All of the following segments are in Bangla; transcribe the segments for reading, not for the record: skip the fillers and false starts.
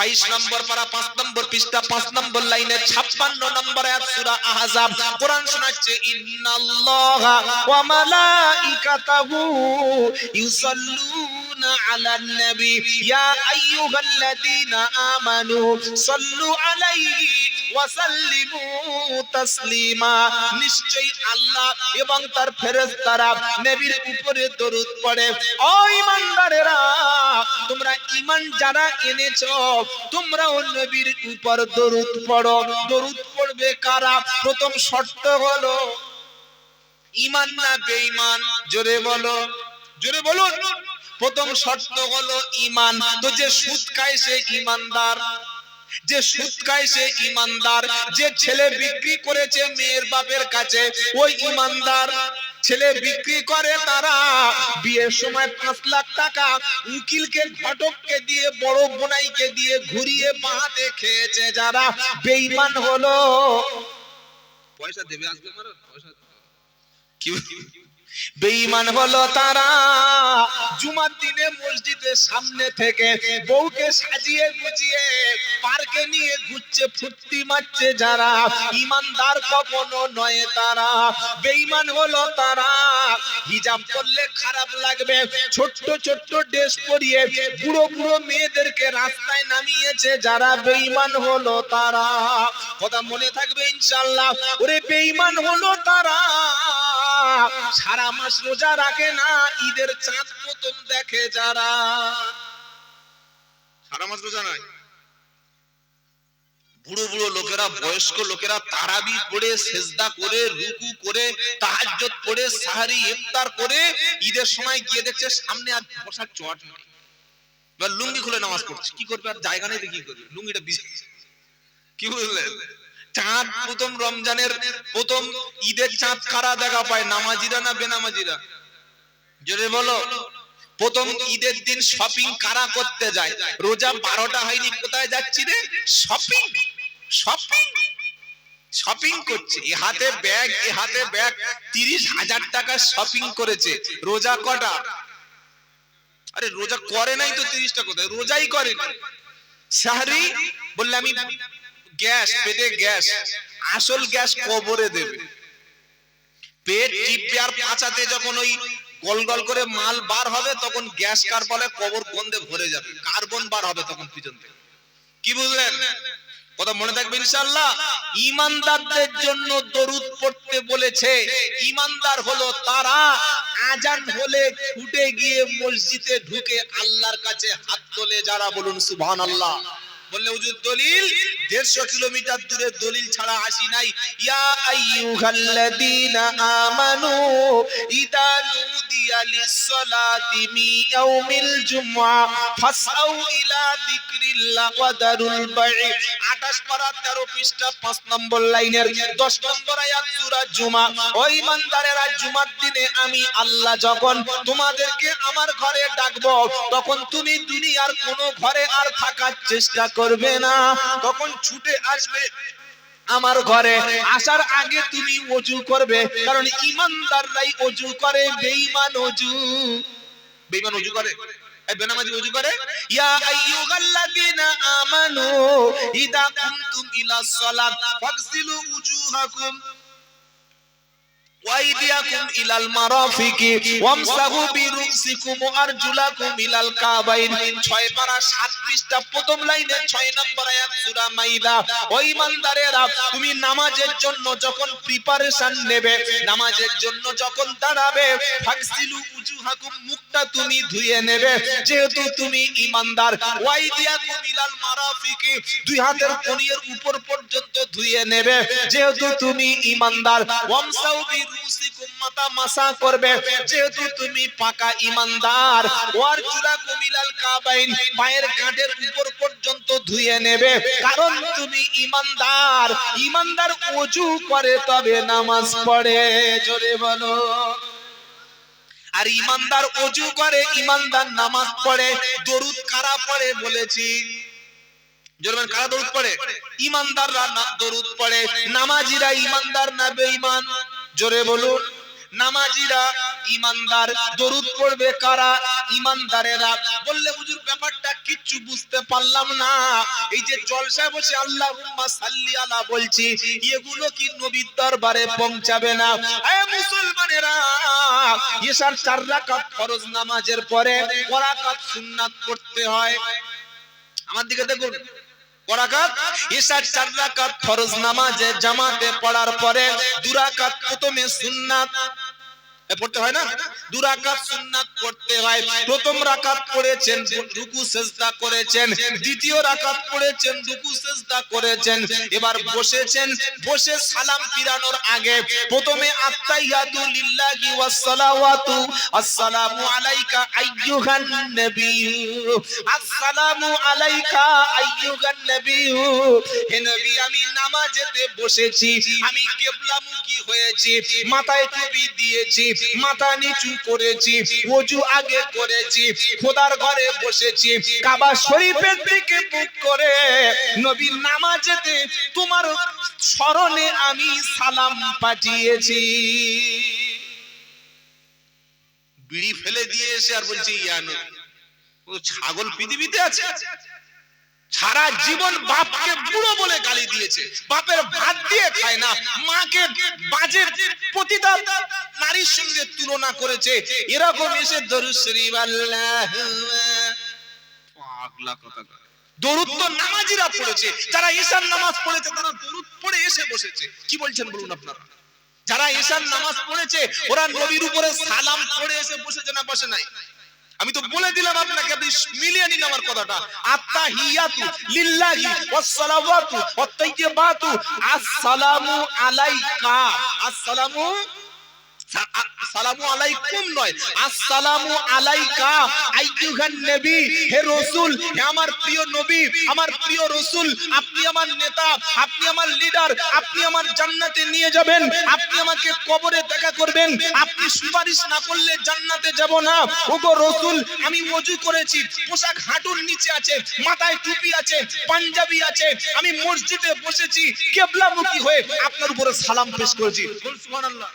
22 নম্বর পারা 5 নম্বর পৃষ্ঠা 5 নম্বর লাইনে 56 নম্বর আয়াত সূরা আহজাব। কোরআন শোনাচ্ছে ইন্নাল্লাহা ওয়া মালাইকাতাহু ইউসাল্লুনা আলান নবী ইয়া আইয়ুহাল্লাযীনা আমানু সাল্লু আলাইহি ওয়া সাল্লিমু তাসলিমা। নিশ্চয়ই আল্লাহ এবং তার ফেরেশতারা নবীর উপরে দরুদ পড়ে। ও ঈমানদারেরা, তোমরা ঈমান যারা এনেছো তোমরাও নবীর উপর দরুদ পড়ো। দরুদ পড়বে কারা? প্রথম শর্ত হলো ঈমান না বেঈমান? জোরে বলো, জোরে বলুন। প্রথম শর্ত হলো ঈমান। তো যে সুদ খায় সে ঈমানদার, যে সুদ খায় সে ঈমানদার, যে ছেলে বিক্রি করেছে মেয়ের বাপের কাছে ওই ঈমানদার। ছেলে বিক্রি করে তারা বিয়ের সময় 5 লাখ টাকা উকিলকে ঘটককে দিয়ে বড় বোনাইকে দিয়ে ঘুরিয়ে বাঁধে খেয়েছে যারা, বেঈমান হলো। পয়সা দেবে আজকে মারো পয়সা কি বেঈমান হলো তারা জুমার দিনে মসজিদের সামনে থেকে বউকে সাজিয়ে গুজিয়ে পার্কে নিয়ে ঘুরছে, ফুর্তি মারছে যারা, ঈমানদার কখনো নয় তারা। বেঈমান হলো তারা হিজাব করলে খারাপ লাগবে, ছোট্ট ছোট্ট ড্রেস পরিয়ে বুড়ো বুড়ো মেয়েদেরকে রাস্তায় নামিয়েছে যারা, বেঈমান হলো তারা। কথা মনে থাকবে ইনশাআল্লাহ। ওরে বেঈমান হলো তারা সারা মাস রোজা রাখে না, ঈদের চাঁদ প্রথম দেখে যারা। সারা মাস রোজা নাই, বুড়ো বুড়ো লোকেরা, বয়স্ক লোকেরা তারাবি পড়ে, সেজদা করে, রুকু করে, তাহাজ্জুদ পড়ে, সাহরি ইফতার করে ঈদের সময় গিয়ে দেখছে সামনে আর বসার চট নেই, এবার লুঙ্গি খুলে নামাজ পড়ছে। কি করবে? আর জায়গা নেই, কি করবে? লুঙ্গিটা কি বুঝলেন? চাঁদ প্রথম রমজানের প্রথম ঈদের চাঁদ কারা দেখা পায়? নামাজিরা না বেনামাজিরা? জোরে বলো। প্রথম ঈদের দিন শপিং কারা করতে যায়? রোজা 12টা হয়নি, কোথায় যাচ্ছি রে? শপিং, শপিং, শপিং করছে। এ হাতে ব্যাগ, এ হাতে ব্যাগ, 30,000 টাকা শপিং করেছে। রোজা কটা? আরে রোজা করে নাই তো 30টা কোথায়? রোজাই করে। সাহরি বললে আমি গ্যাস, পেটে গ্যাস, আসল গ্যাস কবরে দেবে। পেট টিপে আর পাচাতে যখন ওই গোল গোল করে মাল বার হবে তখন গ্যাস কার বলে? কবর গন্ধে ভরে যাবে, কার্বন বার হবে তখন পিছন থেকে। কি বুঝলেন? কথা মনে থাকবে ইনশাআল্লাহ। ঈমানদারদের জন্য দরুদ পড়তে বলেছে। ঈমানদার হলো তারা আজান হলে ছুটে গিয়ে মসজিদে ঢুকে আল্লাহর কাছে হাত তোলে যারা। বলুন সুবহানাল্লাহ। বললে হুজুর দলিল? 150 কিলোমিটার দূরে দলিল ছাড়া আসি নাই। ইয়া আইয়ুহাল্লাযীনা আমানু ইযা নুদিয়া লিস-সালাতি মিন ইয়াউমিল জুমআ ফাসআউ ইলা যিকরিল্লাহ ওয়া দারুল বাই'আ। 28 পারা 13 পৃষ্ঠা 5 নম্বর লাইনের 10 নম্বর আয়াত সূরা জুমা। ও ঈমানদারেরা, জুমার দিনে আমি আল্লাহ যখন তোমাদেরকে আমার ঘরে ডাকবো তখন তুমি দুনিয়ার কোনো ঘরে আর থাকার চেষ্টা করবে না, তখন ছুটে আসবে আমার ঘরে। আসার আগে তুমি ওযু করবে, কারণ ঈমানদাররাই ওযু করে, বেঈমান ওযু, বেঈমান ওযু করে, এই বেনামাজি ওযু করে। ইয়া আইয়ুহাল্লাযীনা আমানু ইযা কুমতুম ইলাস সালাত ফাগসিলু উজুহাকুম ওয়াইদিয়াকুম ইলাল মারাফিকি ওয়ামসাহু বিরুসিকুম ওয়া আরজুলাকুম ইলাল কাবাইন। 6 পারা 7 পৃষ্ঠা প্রথম লাইনে 6 নম্বর আয়াত সূরা মাইদা। ও ঈমানদারেরা, তুমি নামাজের জন্য যখন প্রিপারেশন নেবে, নামাজের জন্য যখন দাঁড়াবে, ফাগসিলু উজুহাকুম, মুখটা তুমি ধুয়ে নেবে যেহেতু তুমি ঈমানদার। ওয়াইদিয়াকুম ইলাল মারাফিকি, দুই হাতের কনুইয়ের উপর পর্যন্ত ধুয়ে নেবে যেহেতু তুমি ঈমানদার। ওয়ামসাহু বিরুসিকুম, মাথা মাসা করবে যেহেতু তুমি পাকা ঈমানদার। ওয়ারজুলাকুম ইলাল কাবাইন, পায়ের কাঁধের উপর পর্যন্ত ধুয়ে নেবে কারণ তুমি ঈমানদার। ঈমানদার ওযু করে তবে নামাজ পড়ে। জোরে বলো। আর ঈমানদার ওযু করে, ঈমানদার নামাজ পড়ে। দরুদ কারা পড়ে বলেছি? জোরে কারা দরুদ পড়ে? ঈমানদাররা দরুদ পড়ে। নামাজিরা ঈমানদার না বেঈমান? জোরে বলুন। নামাজিরা ঈমানদার। দরুদ পড়বে কারা? ঈমানদারেরা। বললে হুজুর ব্যাপারটা কিচ্ছু বুঝতে পারলাম না। এই যে জলসায় বসে আল্লাহুম্মা সাল্লি আলা বলছি, এগুলো কি নবীর দরবারে পৌঁছাবে না? এ মুসলমানেরা, ইশার 4 রাকাত ফরজ নামাজের পরে 2 রাকাত সুন্নাত পড়তে হয়। আমার দিকে দেখুন, রাকাত ইশার 4 রাকাত ফরজ নামাজে জামাতে পড়ার পরে 2 রাকাত প্রথমে সুন্নাত পড়তে হয় না? 2 রাকাত সুন্নাত পড়তে হয়। প্রথম রাকাত পড়েছেন, রুকু সিজদা করেছেন। দ্বিতীয় রাকাত পড়েছেন, রুকু সিজদা করেছেন। এবার বসেছেন, বসে সালাম ফিরানোর আগে প্রথমে আত্তাহিয়াতু লিল্লাহি ওয়াস সালাওয়াতু আসসালামু আলাইকা আইয়ুহান নবিয়্যু, আসসালামু আলাইকা আইয়ুহান নবিয়্যু। হে নবী, আমি নামাজেতে বসেছি, আমি কিবলামুখী হয়েছি, মাথায় টুপি দিয়েছি, মাথা নিচু করেছি, ওযু আগে করেছি, খোদার ঘরে বসেছি, কাবা শরীফের দিকে মুখ করে নবী নামাজেতে তোমার স্মরণে আমি সালাম পাঠিয়েছি। বিড়ি ফেলে দিয়ে এসে আর বলছি ইয়া নবী। ও ছাগল পৃথিবীতে আছে? সারা জীবন বাপকে বুড়ো বলে গালি দিয়েছে, বাপের ভাত দিয়ে খায় না, মাকে বাজে পতিতা নারীর সঙ্গে তুলনা করেছে। এরকম এসে দরুদ শরীফ আল্লাহুম্মা, পাগলা কথা। দরুদ তো নামাজিরা পড়েছে, যারা ঈশার নামাজ পড়েছে তারা দরুদ পড়ে এসে বসেছে। কি বলছেন বলুন আপনারা? যারা ঈশার নামাজ পড়েছে ওরা নবীর উপরে সালাম পড়ে এসে বসেছে না বসে নাই? আমি তো বলে দিলাম আপনাকে, আপনি মিলিয়ে নিন আমার কথাটা। আত্তাহিয়াতু লিল্লাহি ওয়াস সালাওয়াতু ওয়াত তাইয়্যিবাতু আসসালামু আলাইকা, আসসালামু আসসালামু আলাইকুম নয়, আসসালামু আলাইকা আইয়ুহান নবী। হে রাসূল, হে আমার প্রিয় নবী, আমার প্রিয় রাসূল, আপনি আমার নেতা, আপনি আমার লিডার, আপনি আমার জান্নাতে নিয়ে যাবেন, আপনি আমাকে কবরে দেখা করবেন, আপনি সুপারিশ না করলে জান্নাতে যাব না। ওগো রাসূল, আমি ওযু করেছি, পোশাক হাঁটুর নিচে আছে, মাথায় টুপি আছে, পাঞ্জাবি আছে, আমি মসজিদে বসেছি কিবলামুখী হয়ে আপনার উপরে সালাম পেশ করেছি। সুবহানাল্লাহ।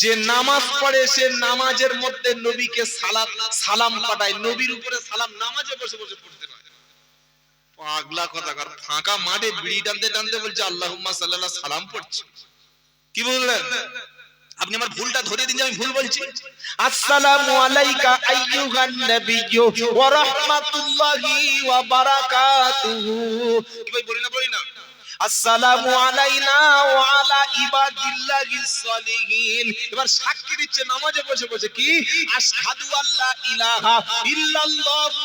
যে নামাজ পড়ে সে নামাজের মধ্যে নবীকে সালাম পাঠায়, নবীর উপরে সালাম নামাজে বসে বসে পড়তে হয়। পাগলা কথাকার, ফাঁকা মাঠে বিড়ি টানতে টানতে বলছে আল্লাহুম্মা সাল্লাল্লাহু আলাইহি সালাম পড়ছে। কি বললেন? আপনি আমার ভুলটা ধরে দিন যে আমি ভুল বলছি। আসসালামু আলাইকা আইয়ুহান নাবিয়্যু ওয়া রাহমাতুল্লাহি ওয়া বারাকাতুহু। কি ভাই বলি না? আসসালামু আলাইনা ওয়া আলা ইবাদিল্লাহিস সলিহিন। এবার সাক্ষী দিচ্ছে নামাজে বসে বসে, কি? আশহাদু আল্লা ইলাহা ইল্লাল্লাহু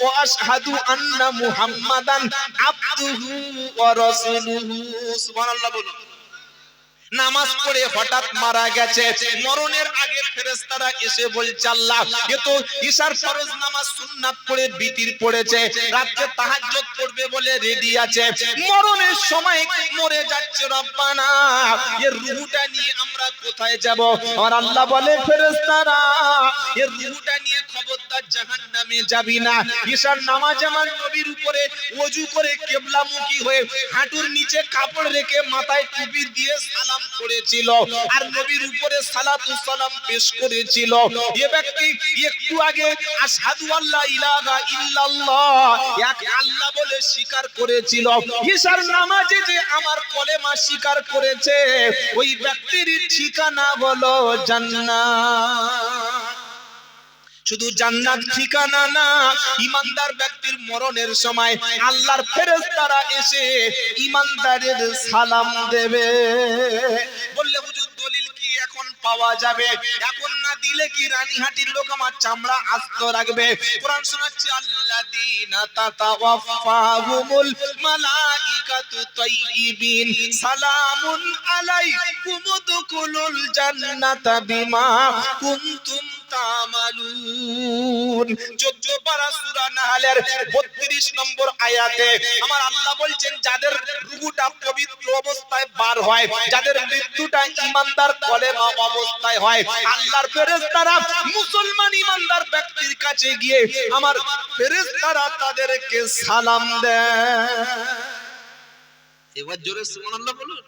ওয়া আশহাদু আন্না মুহাম্মাদান আবদুহু ওয়া রাসূলুহু। সুবহানাল্লাহ বলুন। নামাজ পড়ে হঠাৎ মারা গেছে, মরণের আগে ফেরেশতারা এসে বলছে আল্লাহ, এ তো ঈশার ফরজ নামাজ সুন্নাত পড়ে বিতির পড়েছে, রাতে তাহাজ্জুদ পড়বে বলে রেডি আছে, মরণের সময় মরে যাচ্ছে, রব্বানা এর রূহটা নিয়ে আমরা কোথায় যাব? আর আল্লাহ বলে ফেরেশতারা, এর রূহটা নিয়ে খবরদার জাহান্নামে যাবি না। ঈশার নামাজ আমার নবীর উপরে ওযু করে কিবলামুখী হয়ে হাঁটুর নিচে কাপড় রেখে মাথায় টুপি দিয়ে সালাম করেছিল আর নবীর উপরে সালাতু সালাম পেশ করেছিল। এই ব্যক্তি একটু আগে আশহাদু আল্লা ইলাহা ইল্লাল্লাহ, এক আল্লাহ বলে স্বীকার করেছিল। ঈশার নামাজে যে আমার কলেমা স্বীকার করেছে, ওই ব্যক্তির ঠিকানা হলো জান্নাত। শুধু জান্নাত ঠিকানা না, ঈমানদার ব্যক্তির মরণের সময় আল্লাহর ফেরেশতারা এসে ঈমানদারের সালাম দেবে। বললে হুজুর দলিল কি এখন পাওয়া যাবে? এখন না দিলে কি রানীহাটির লোক আমার চামড়া আস্ত রাখবে? কোরআন শোনাচ্ছে, আল্লাযীনা তাতাওয়াফাহুমুল মালাইকাতু তাইয়্যিবিন সালামুন আলাইকুম উদখুলুল জান্নাতা বিমা কুনতুম তামালুন। 14 পারা সূরা নাহলের 32 নম্বর আয়াতে আমার আল্লাহ বলছেন, যাদের রূহটা পবিত্র অবস্থায় বার হয়, যাদের মৃত্যুটা ঈমানদার কলেমা অবস্থায় হয়, আল্লাহর ফেরেশতারা মুসলমান ঈমানদার ব্যক্তির কাছে গিয়ে আমার ফেরেশতারা তাদেরকে সালাম দেয়। এবার জোরে সুবহানাল্লাহ বলুন।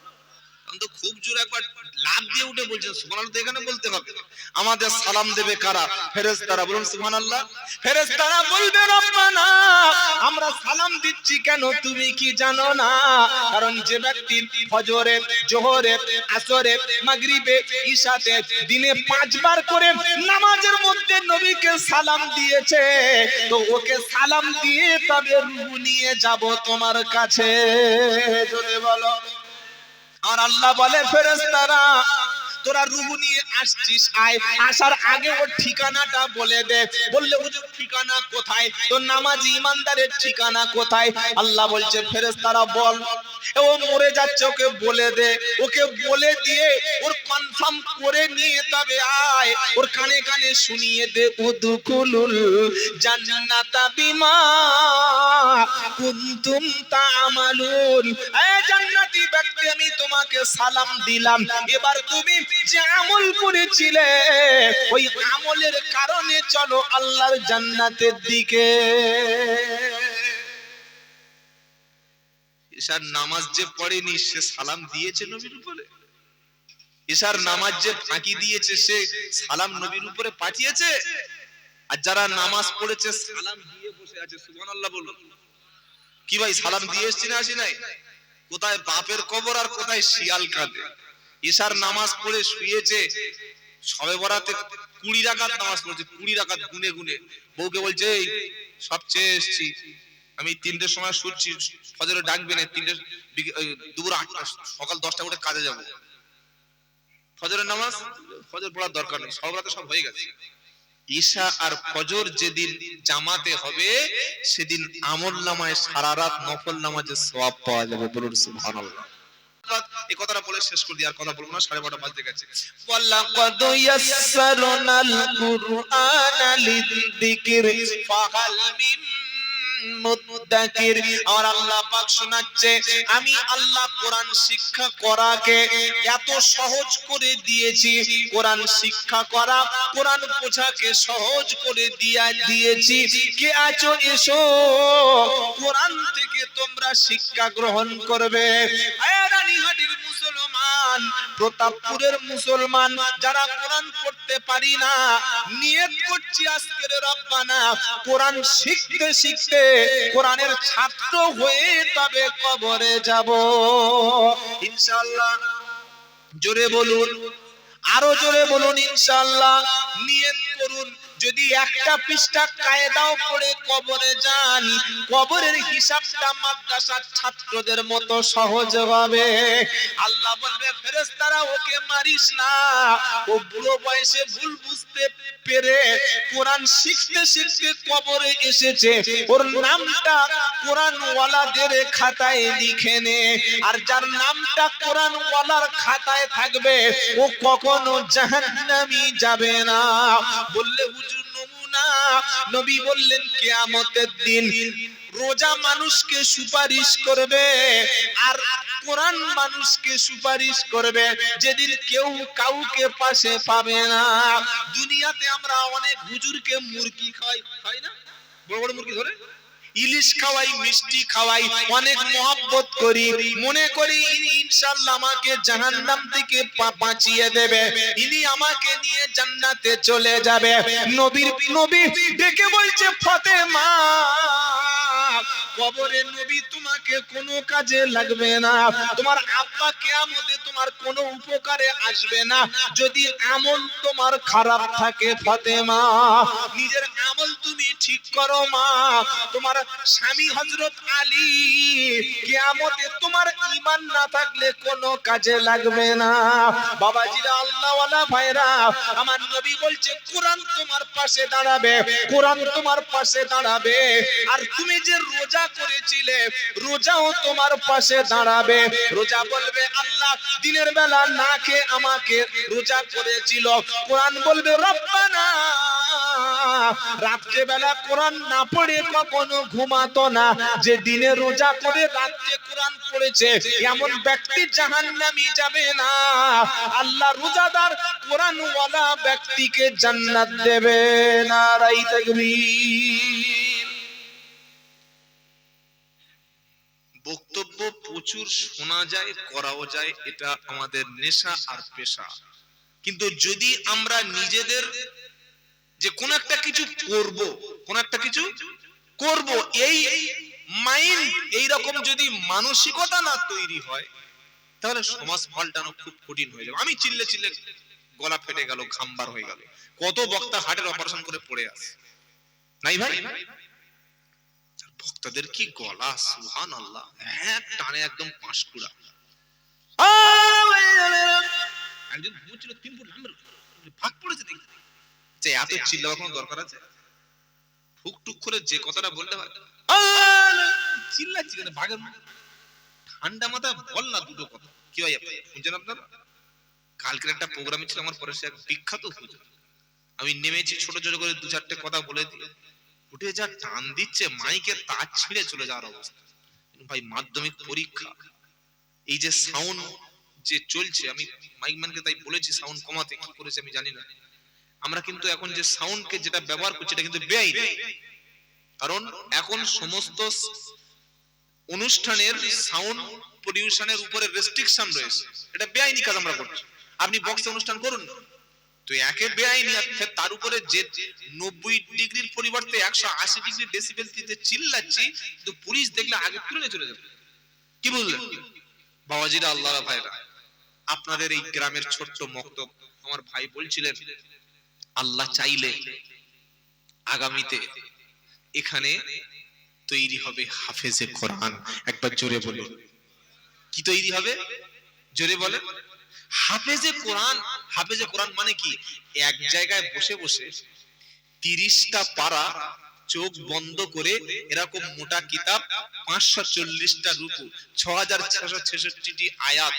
তো খুব জোর একবার লাভ দিয়ে উঠে বলছেন সুবহানাল্লাহ, তো এখানে বলতে হবে। আমাদের সালাম দেবে কারা? ফেরেশতারা। বলুন সুবহানাল্লাহ। ফেরেশতারা বলবে রব্বানা, আমরা সালাম দিচ্ছি কেন তুমি কি জানো না? কারণ যে ব্যক্তি ফজরে, জোহরে, আসরে, মাগরিবে, ইশাতে দিনে 5 বার করে নামাজের মধ্যে নবীকে সালাম দিয়েছে, তো ওকে সালাম দিয়ে তবে রূহ নিয়ে যাব তোমার কাছে। জোরে বলো। আর আল্লাহ বলে ফেরেশতারা, তোরা রূহ নিয়ে আসছিস, আয়, আসার আগে ওর ঠিকানাটা বলে দে। বললে হুজুর ঠিকানা কোথায়? তো নামাজি ইমানদারের ঠিকানা কোথায়? আল্লাহ বলছে ফেরেশতারা বল, ও মরে যাচ্ছে ওকে বলে দে। ওকে বলে দিয়ে ওর কনফার্ম করে নিয়ে তবে আয়, ওর কানে কানে শুনিয়ে দে উদখুলুল জান্নাতা বিমা কুনতুম তা'মালুন। এ জান্নাতি ব্যক্তি, আমি তোমাকে সালাম দিলাম, এবার তুমি যে আমল করেছিলে ওই আমলের কারণে চলো আল্লাহর জান্নাতের দিকে। ঈশার নামাজ যে পড়েনি সে সালাম দিয়েছে নবীর উপরে? ঈশার নামাজ যে ফাঁকি দিয়েছে সে সালাম নবীর উপরে পাঠিয়েছে? আর যারা নামাজ পড়েছে সালাম দিয়ে বসে আছে, সুবহানাল্লাহ বলুন। কি ভাই সালাম দিয়ে এসছি না আসি নাই? কোথায় বাপের কবর আর কোথায় শিয়াল কাঁদে। ঈশার নামাজ পড়ে শুয়েছে, শবে বরাতে 20 রাকাত নামাজ পড়েছে, 20 রাকাত গুনে গুনে। বউকে বলছে এই সব চেয়ে এসছি, আমি 3টের সময় শুচ্ছি, ফজরে ডাকবে না, 3টে দুপুর 8টা, সকাল 10টা উঠে কাজে যাব। ফজরের নামাজ, ফজর পড়ার দরকার নেই, সব রাতে সব হয়ে গেছে। ঈশা আর ফজর যেদিন জামাতে হবে সেদিন আমলনামায় সারা রাত নফল নামাজের সওয়াব পাওয়া যাবে। বলুন সুবহানাল্লাহ। এই কথাটা বলে শেষ করে দিই, আর কথা বলবো না, 12:30 বাজতে গেছে। ওয়ালাকাদ ইয়াসসারনাল কুরআনা লিযিকরি ফাহাল মিন মুদ্দাকির। আর আল্লাহ পাক শোনাচ্ছে, আমি আল্লাহ কোরআন শিক্ষা করাকে এত সহজ করে দিয়েছি। কোরআন শিক্ষা করা, কোরআন বোঝাকে সহজ করে দিয়েছি। কে আছো এসো, কোরআন থেকে তোমরা শিক্ষা গ্রহণ করবে। রানীহাটির মুসলমান, প্রতাপপুরের মুসলমান যারা কোরআন পড়তে পারি না, নিয়ত করছি আজকের রব্বানা কোরআন শিখতে শিখতে কোরআনের ছাত্র হয়ে তবে কবরে যাব ইনশাআল্লাহ। জোরে বলুন, আরো জোরে বলুন ইনশাআল্লাহ। নিয়ত করুন, যদি একটা পৃষ্ঠা কায়দাও পড়ে কবরে যান, কবরের হিসাবটা মাদ্রাসার ছাত্রদের মতো সহজ হবে। আল্লাহ বলবে ফেরেশতারা ওকে মারিস না, ও বুড়ো বয়সে ভুল বুঝতে পেরে কোরআন শিখতে শিখতে কবরে এসেছে, ওর নামটা কোরআন ওয়ালাদের খাতায় লিখে নে। আর যার নামটা কোরআন ওয়ালার খাতায় থাকবে ও কখনো জাহান্নামী যাবে না। বললে হুজুর নমুনা, নবী বললেন কিয়ামতের দিন রোজা মানুষকে সুপারিশ করবে আর কোরআন মানুষকে সুপারিশ করবে, যেদিন কেউ কাউকে পাশে পাবে না। দুনিয়াতে আমরা অনেক হুজুরকে মুরগি খাওয়াই, খাই না? বড় বড় মুরগি ধরে ইলিশ খাওয়াই, মিষ্টি খাওয়াই, অনেক মহব্বত করি, মনে করি ইনি ইনশাআল্লাহ আমাকে জাহান্নাম থেকে বাঁচিয়ে দেবে, ইনি আমাকে নিয়ে জান্নাতে চলে যাবে। নবী ডেকে বলছে ফাতেমা, কবরে নবী তোমাকে কোনো কাজে লাগবে না, তোমার আব্বা কিয়ামতে তোমার কোনো উপকারে আসবে না যদি আমল তোমার খারাপ থাকে। ফাতেমা, নিজের আমল তুমি ঠিক করো মা। তোমার স্বামী হযরত আলী কিয়ামতে তোমার ঈমান না থাকলে কোনো কাজে লাগবে না। বাবাজিরা, আল্লাহ ওয়ালা ভাইরা, আমার নবী বলছে কোরআন তোমার পাশে দাঁড়াবে, কোরআন তোমার পাশে দাঁড়াবে। আর তুমি যে রোজা করেছিলে রোজাও তোমার পাশে দাঁড়াবে। রোজা বলবে আল্লাহ দিনের বেলা না খেয়ে আমাকে রোজা করেছিল, কোরআন বলবে রব্বানা রাত্রে বেলা কোরআন না পড়ে কখনো ঘুমাতো না, যে দিনে রোজা করে রাত্রে কোরআন পড়েছে এমন ব্যক্তি জাহান্নামী যাবে না। আল্লাহ রোজাদার কোরআন ওয়ালা ব্যক্তিকে জান্নাত দেবে। নারায়ে তাকবীর। বক্তব্য প্রচুর শোনা যায়, করাও যায়, এটা আমাদের নেশা আর পেশা। কিন্তু যদি আমরা নিজেদের যে কোন একটা কিছু করব, কোন একটা কিছু করব, এই মাইন্ড, এই রকম যদি মানসিকতা না তৈরি হয়, তাহলে সমাজ পাল্টানো খুব কঠিন হয়ে যাবে। আমি চিল্লে চিল্লে গলা ফেটে গেল, ঘামবার হয়ে গেল, কত বক্তা হার্টের অপারেশন করে পড়ে আছে, নাই ভাই? বক্তাদের কি গলা, সুবহানাল্লাহ, হ্যাঁ টানে একদম পাঁশকুড়া। একজন ঘুমোচ্ছিল, 3 ফুট নামের ভাগ পড়েছে দেখি, যে এত চিল্লাবার কোনো দরকার আছে? ফুক টুক করে যে কথাটা বলতে হয়, চিল্লাচ্ছি কেন ভাগের মতো? ঠান্ডা মাথা বল না দুটো কথা। কি ভাই শুনছেন আপনারা? কালকের একটা প্রোগ্রামে ছিল আমার, পরে সে এক বিখ্যাত হুজুর, আমি নেমেছি ছোট ছোট করে 2-4টে কথা বলে দিয়ে, উঠে যা টান দিচ্ছে, মাইকের তার ছিঁড়ে চলে যাওয়ার অবস্থা। ভাই মাধ্যমিক পরীক্ষা, এই যে সাউন্ড যে চলছে, আমি মাইক ম্যানকে তাই বলেছি সাউন্ড কমাতে, কি করেছে আমি জানি না। আমরা কিন্তু এখন যে সাউন্ডকে যেটা ব্যবহার করছি, এটা কিন্তু বেআইনি। কারণ এখন সমস্ত অনুষ্ঠানের সাউন্ড পলিউশনের উপরে রেস্ট্রিকশন রয়েছে, এটা বেআইনি কাজ আমরা করছি। আপনি বক্সে অনুষ্ঠান করুন না, তো একে বেআইনি, তার উপরে যে 90 ডিগ্রির পরিবর্তে 180 ডিগ্রি ডেসিবেল দিতে চিল্লাচ্ছি, তো পুলিশ দেখলে আগে তুলে চলে যাবে। কি বুঝলেন বাবাজিরা, আল্লাহর ভাইরা? আপনাদের এই গ্রামের ছোট্ট মক্তব, আমার ভাই বলছিলেন, আল্লাহ চাইলে আগামীতে এখানে তৈরি হবে হাফেজে কোরআন। একবার জোরে বলুন, কি তৈরি হবে? জোরে বলেন। হাফেজে কোরআন। হাফেজে কোরআন মানে কি? এক জায়গায় বসে বসে 30টা পারা চোখ বন্ধ করে, এরকম মোটা কিতাব, 540টা রুকু, 6666টি আয়াত,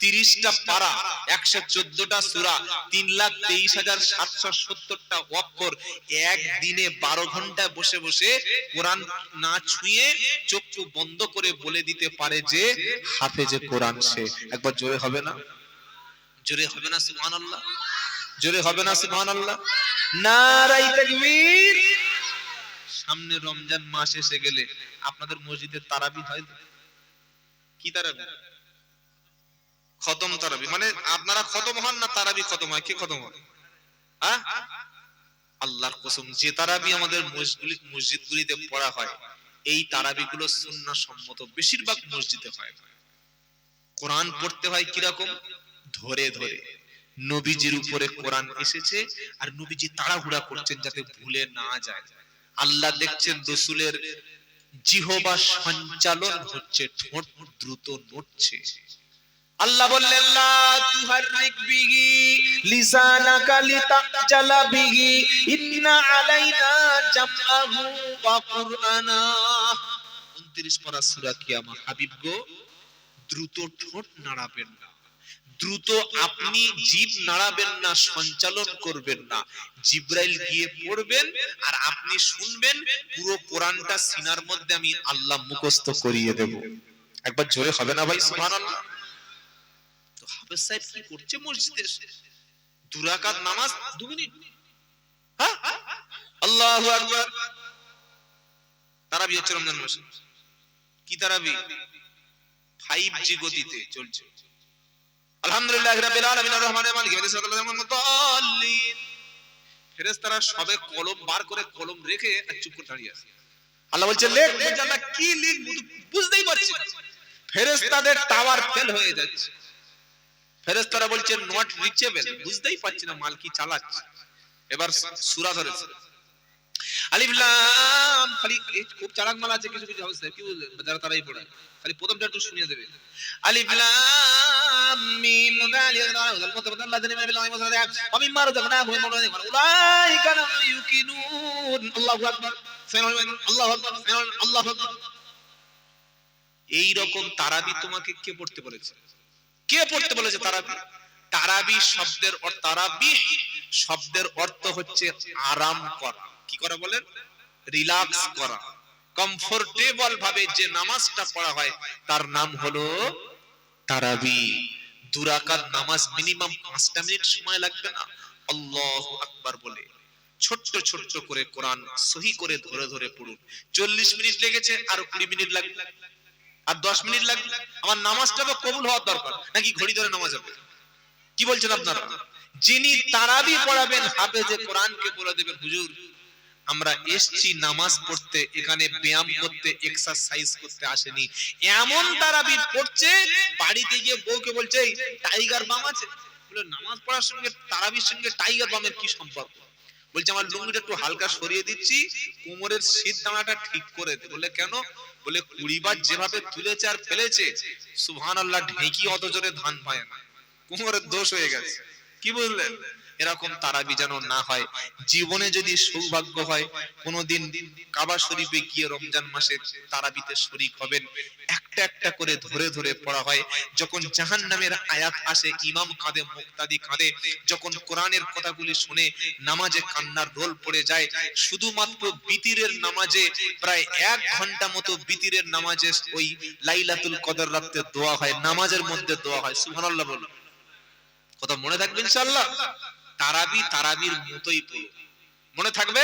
30টা পারা, 114টা সূরা, 3,23,770টা অক্ষর, একদিনে 12 ঘন্টা বসে বসে কোরআন না ছুঁয়ে চোখ বন্ধ করে বলে দিতে পারে যে হাফেজে কোরআন সে। একবার জোরে হবে না? জোরে হবে না সুবহানাল্লাহ? জোরে হবে না সুবহানাল্লাহ? নারায়ে তাকবীর। সামনে রমজান মাস এসে গেলে আপনাদের মসজিদে তারাবি হয় তো? কি তারাবি? খতম তারাবি। মানে আপনারা খতম হন না তারাবি খতম হয়? কে খতম হয়? হ্যাঁ, আল্লাহর কসম, যে তারাবি আমাদের মসজিদগুলিতে পড়া হয়, এই তারাবিগুলো সুন্নাহ সম্মত বেশিরভাগ মসজিদে হয়। কোরআন পড়তে হয় কি রকম? ধরে ধরে। নবীজির উপরে কোরআন এসেছে, আর নবীজি তাড়াহুড়া করছেন যাতে ভুলে না যায়। আল্লাহ দেখছেন রাসূলের জিহবা সঞ্চালন হচ্ছে, ঠোঁট দ্রুত নড়ছে। আল্লাহ বললেন, লা তুহাররিক বিহি লিসানাকা লিতাজালা বিহি ইন্না আলাইনা জামআহু ওয়া কুরআনা। 29 পারা সূরা কিয়ামা। হাবিব গো, দ্রুত ঠোঁট নাড়াবেন না, দ্রুত আপনি জিভ নাড়াবেন না, সঞ্চালন করবেন না। জিবরাইল গিয়ে পড়বেন আর আপনি শুনবেন, পুরো কোরআনটা সিনার মধ্যে আমি আল্লাহ মুখস্থ করিয়ে দেব। একবার জোরে হবে না ভাই সুবহানাল্লাহ? তো হাফেজ সাহেব কি করছে মসজিদে? 2 রাকাত নামাজ 2 মিনিট। হ্যাঁ, আল্লাহু আকবার। তারাবি হচ্ছে রমজান মাসে। কি তারাবি? 5G গতিতে চলছে। আলহামদুলিল্লাহি রাব্বিল আলামিন আর রহমানির মালিক ইয়াউমিদ্দিন সাল্লাল্লাহু আলাইহি মুতাল্লিন। ফেরেশতারা সবে কলম বার করে, কলম রেখে আর চুপ করে দাঁড়িয়ে আছে। আল্লাহ বলছে লেখ। বলছে আল্লাহ কি লিখব বুঝতেই পারছি না। ফেরেশতাদের টাওয়ার ফেল হয়ে যাচ্ছে। ফেরেশতারা বলছে নট রিচেবল, বুঝতেই পারছি না মাল কি চালাচ্ছে। এবার সূরা ধরেছে, আলিফ লাম। খালি খুব চালাক মাল আছে কিছু কিছু হবে, কি বুঝলেন? যারা তারাই পড়ে, খালি প্রথমটা একটু শুনিয়ে দেবে। আলিফ লাম মিম যালিকাল মুতাবাদাল্লাযিনা বিল্লাহি ওয়া সাল্লাল্লাহু ওয়া মিম্মা রাযাকনাহুম ইউনফিকুন উলাইকা লাম ইউকিনুন। আল্লাহু আকবার, আল্লাহু আকবার, আল্লাহু আকবার। এই রকম তারাবি তোমাকে কে পড়তে বলেছে? কে পড়তে বলেছে তারাবি? তারাবি শব্দের অর্থ, তারাবি শব্দের অর্থ হচ্ছে আরাম করা। কি করা বলেন? রিল্যাক্স করা, কমফোর্টেবল ভাবে যে নামাজটা পড়া হয় তার নাম হলো তারাবি। 2 রাকাত নামাজ মিনিমাম 5টা মিনিট সময় লাগবে না? আল্লাহু আকবার বলে ছোট্ট ছোট্ট করে কোরআন সহি করে ধরে ধরে পড়ুন। 40 মিনিট লেগেছে, আর 20 মিনিট লাগবে। আর 10 মিনিট লাগবে, আমার নামাজটা তো কবুল হওয়ার দরকার, নাকি ঘড়ি ধরে নামাজ হবে? কি বলছেন আপনারা? যিনি তারাবি পড়াবেন হাফেজে কোরআনকে বলে দেবেন, হুজুর আমরা এসেছি নামাজ পড়তে, এখানে ব্যায়াম করতে, এক্সারসাইজ করতে আসেনি। এমন তারাবি পড়ছে, বাড়িতে গিয়ে বউকে বলছে এই টাইগার বাম আছে। বলে নামাজ পড়ার সঙ্গে তারাবির সঙ্গে টাইগার বামের কি সম্পর্ক? বলছে আমার লুঙ্গিটা একটু হালকা সরিয়ে দিচ্ছি, কোমরের শীত দানাটা ঠিক করে দে। বলে কেন? বলে 20 বার যেভাবে তুলেছে আর ফেলেছে, সুবহানাল্লাহ, ঢেঁকি অত জোরে ধান পায় না, কোমরের দোষ হয়ে গেছে। কি বুঝলেন? এরকম তারাবি যেন না হয়। জীবনে যদি সৌভাগ্য হয় কোনদিন কাবা শরীফে গিয়ে রমজান মাসে তারাবিতে শরীক হবেন, একটা একটা করে ধরে ধরে পড়া হয়। যখন জাহান্নামের আয়াত আসে, ইমাম কাঁদে, মুক্তাদি কাঁদে। যখন কোরআনের কথাগুলি শুনে নামাজে কান্নার রোল পড়ে যায়। শুধুমাত্র বিতিরের নামাজে প্রায় 1 ঘন্টা মতো বিতিরের নামাজে ওই লাইলাতুল কদর রাতে দোয়া হয়, নামাজের মধ্যে দোয়া হয়। সুবহানাল্লাহ বলুন। কথা মনে থাকবে ইনশাআল্লাহ। তারাবি তারাবির মতোই পড়ো, মনে থাকবে।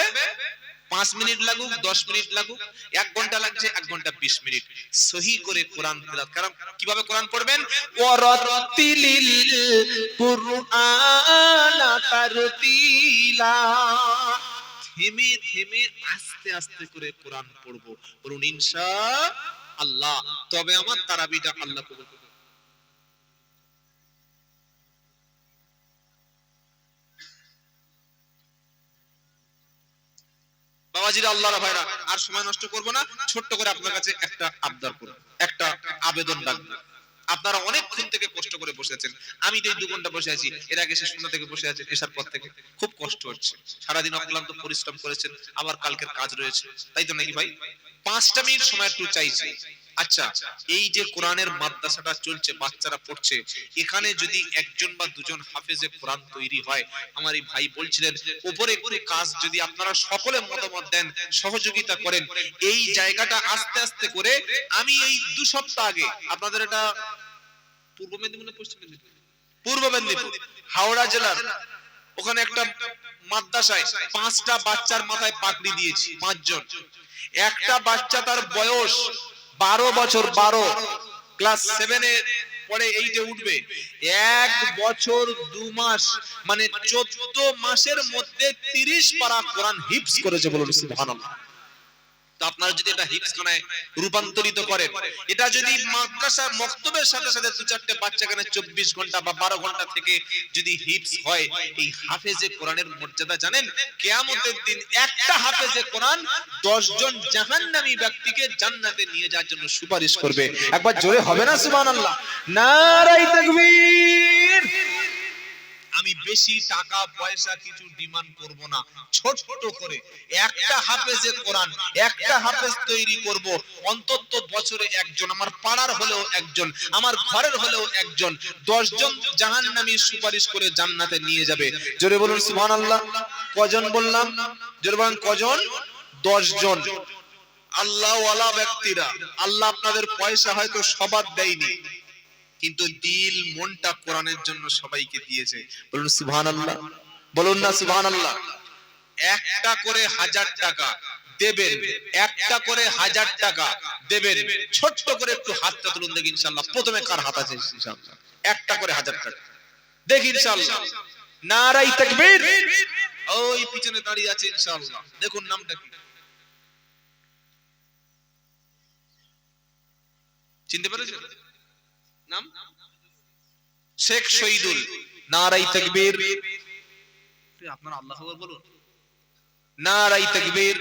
5 মিনিট লাগুক, 10 মিনিট লাগুক, 1 ঘন্টা লাগছে, 1 ঘন্টা 20 মিনিট সহি করে কোরআন তেলাওয়াত। কারণ কিভাবে কোরআন পড়বেন? ওয়ারাতিলিল কুরআনা তারতিলা, থেমে থেমে আস্তে আস্তে করে কোরআন পড়বো। বলুন ইনশাআল্লাহ। তবে আমার তারাবিটা আল্লাহ কবুল করবে। বাবাজিরা, আল্লাহর ভাইরা, আর সময় নষ্ট করব না। ছোট্ট করে আপনার কাছে একটা আবদার করব, একটা আবেদন রাখবো। আপনারা অনেকক্ষণ থেকে কষ্ট করে বসে আছেন, আমি তো এই 2 ঘন্টা বসে আছি, এর আগে সে সন্ধ্যা থেকে বসে আছেন, এসার পর থেকে খুব কষ্ট হচ্ছে। সারাদিন অক্লান্ত পরিশ্রম করেছেন, আবার কালকের কাজ রয়েছে, তাই তো নাকি ভাই? 5টা মিনিট সময় একটু চাইছি। আচ্ছা, এই যে কোরআনের মাদ্রাসাটা চলছে, বাচ্চারা পড়ছে, এখানে যদি 1জন বা 2জন হাফেজে কোরআন তৈরি হয়, আমার এই ভাই বলছিলেন উপরে করে কাজ যদি আপনারা সকলে মতামত দেন, সহযোগিতা করেন, এই জায়গাটা আস্তে আস্তে করে, আমি এই 2 সপ্তাহ আগে আপনাদের এটা পূর্ব মেদিনীপুর না পশ্চিম মেদিনীপুর? পূর্ব মেদিনীপুর, হাওড়া জেলার ওখানে একটা মাদ্রাসায় 5টা বাচ্চার মাথায় পাগড়ি দিয়েছি, 5 জন। একটা বাচ্চা, তার বয়স 12 বছর, 12 ক্লাস 7 এ পরে 8 এ উঠবে। 1 বছর 2 মাস মানে 14 মাসের মধ্যে 30 পারা কোরআন হিফজ করেছে। বলুন সুবহানাল্লাহ। তো আপনারা যদি এটা হিফজ খানায় রূপান্তরিত করেন, এটা যদি মাদ্রাসা মক্তবের সাথে সাথে 2-4টে বাচ্চা কেন 24 ঘন্টা বা 12 ঘন্টা থেকে যদি হিফজ হয়, এই হাফেজে কোরআনের মর্যাদা জানেন? কিয়ামতের দিন একটা হাফেজে কোরআন 10 জন জাহান্নামী ব্যক্তিকে জান্নাতে নিয়ে যাওয়ার জন্য সুপারিশ করবে। একবার জোরে হবে না সুবহানাল্লাহ? নারায়ে তাকবীর। আমি বেশি টাকা পয়সা কিছু ডিমান্ড করব না, ছোট করে একটা হাফেজে কোরআন, একটা হাফেজ তৈরি করব। অন্তত বছরে 1জন, আমার পাড়ার হলেও 1জন, আমার ঘরের হলেও 1জন, 10 জন জাহান্নামী সুপারিশ করে জান্নাতে নিয়ে যাবে। জোরে বলুন সুবহানাল্লাহ। কজন বললাম? জোরে বলুন কজন? 10 জন। আল্লাহওয়ালা ব্যক্তিরা, আল্লাহ আপনাদের পয়সা হয়তো সবার দেয়নি, কিন্তু দিল মনটা কোরআনের জন্য সবাইকে দিয়েছে। বলুন সুবহানাল্লাহ, বলুন না সুবহানাল্লাহ। একটা করে 1000 টাকা দেবেন, একটা করে 1000 টাকা দেবেন। ছোট্ট করে একটু হাতটা তুলুন দেখি ইনশাআল্লাহ। প্রথমে কার হাত আছে ইনশাআল্লাহ? একটা করে 1000 টাকা দেখি ইনশাআল্লাহ। নারায়ে তাকবীর। ওই পিছনে দাঁড়িয়ে আছে ইনশাআল্লাহ, দেখুন নামটা কি? চিনতে পেরেছেন নাম? শেখ শহীদুল। নারায়ে তাকবীর। আপনারা আল্লাহু আকবার বলুন। নারায়ে তাকবীর।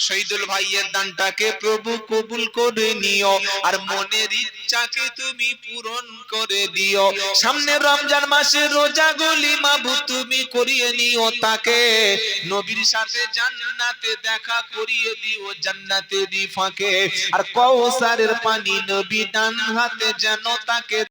শহীদুল ভাইয়ের দানটাকে প্রভু কবুল করে নিও, আর মনের ইচ্ছাকে তুমি পূরণ করে দিও। সামনে রমজান মাসে রোজাগুলি মাবুদ তুমি করিয়ে নিও তাকে, নবীর সাথে জান্নাতে দেখা করিয়ে দিও জান্নাতেরই ফাঁকে। আর কাউসারের পানি নবী ডান হাতে যেন তাকে